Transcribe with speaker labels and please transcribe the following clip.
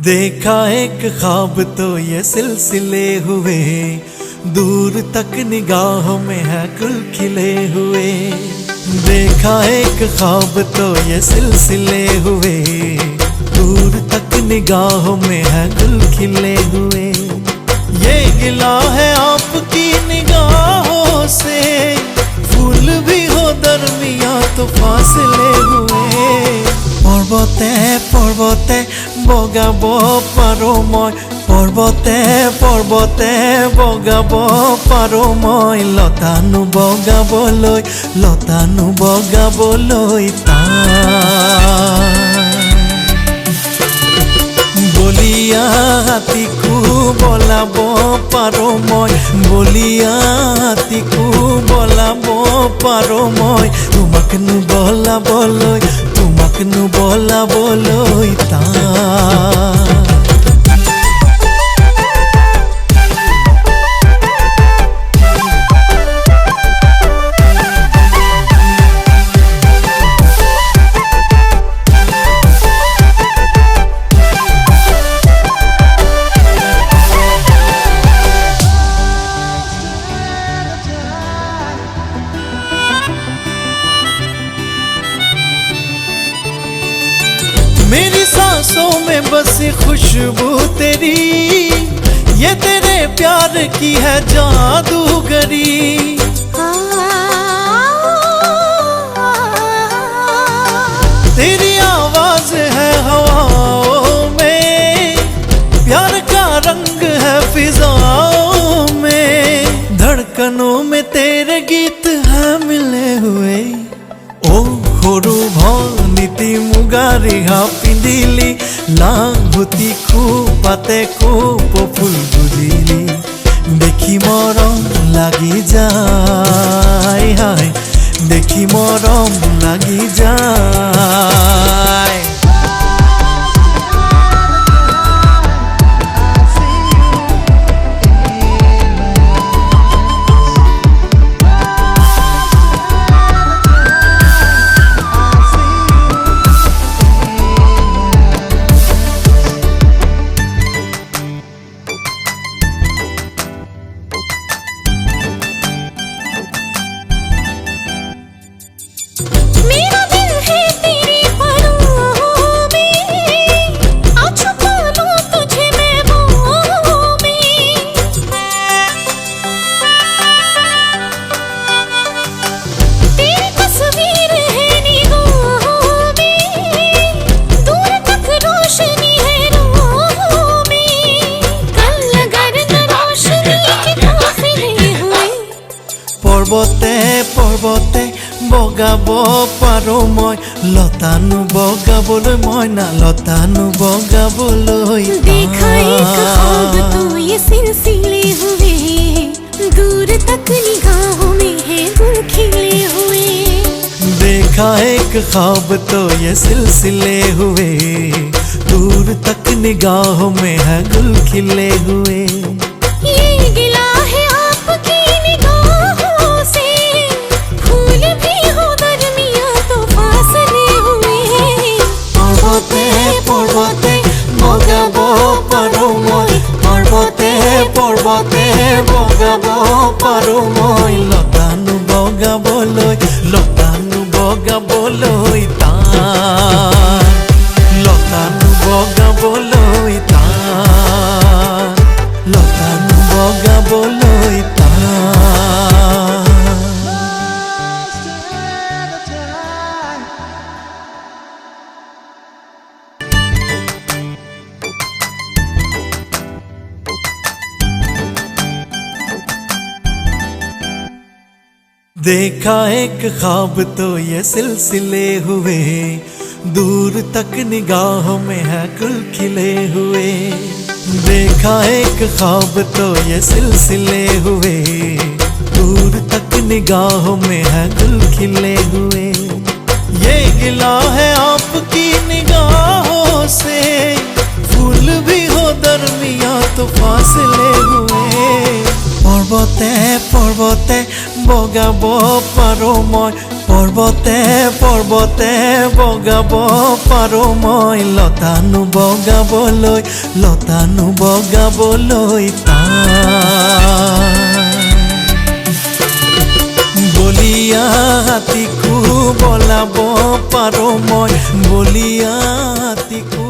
Speaker 1: देखा एक ख्वाब तो ये सिलसिले हुए, दूर तक निगाहों में है गुल खिले हुए। देखा एक ख्वाब तो ये सिलसिले हुए, दूर तक निगाहों में है गुल खिले हुए। ये गिला है आपकी निगाहों से, फूल भी हो दरमिया तो फासले हुए। पर्वते पर्वते बगाब पारो मैं, पर्वते पर्वते बगाब पारो मैं, लतानु बगाबलै लतानु बगाबलै बलिया हाथीकू बलाब पारो मैं, बलिया हाथीकू बलाब पारो मैं, तुमाकनु बलाबलै तुमाकनु बलाबलै मेरी सांसों में बसी खुशबू तेरी, ये तेरे प्यार की है जादूगरी। तेरी आवाज है हवाओं में, प्यार का रंग है फिजाओं में, धड़कनों में तेरे गीत है मिले हुए। ओ खोरू नीति मुगारी हा पिंदिली, लांगुती पाते खूब फुल बुझिली, देखी मरम लगी जाए हाय, देखी मरम लगी जाए। पर्वते पर्वते बगाब पारो मैं, लतानु बगाबलै मैं ना लतानु बगाबलै।
Speaker 2: देखा एक ख्वाब तो ये सिलसिले हुए, दूर तक निगाहों में है गुल खिले हुए।
Speaker 1: देखा एक ख्वाब तो ये सिलसिले हुए, दूर तक निगाहों में है गुल खिले हुए।
Speaker 2: ये गिला है आपकी निगाहों से, फूल भी हो दरमिया तो फासले हुए।
Speaker 1: पर्वते पर्वते बगाब पारो मैं, पर्वते पर्वते बगाब पारो मैं, लतानु बगाबलै लतानु बगाबलै लतानु बगाबलै लतानु बगाबलै देखा एक ख्वाब तो ये सिलसिले हुए, दूर तक निगाहों में है गुल खिले हुए। देखा एक ख्वाब तो ये सिलसिले हुए, दूर तक निगाहों में है गुल खिले हुए। ये गिला है आपकी निगाहों से, फूल भी हो दरमिया तो फासले हुए। पर्वते पर्वते बगाब पारो मैं, পৰ্বতে পৰ্বতে বগাব পাৰো মই লতানো বগাবলৈ বলিয়া হাতীকো বলাব পাৰো মই বলিয়া হাতীকো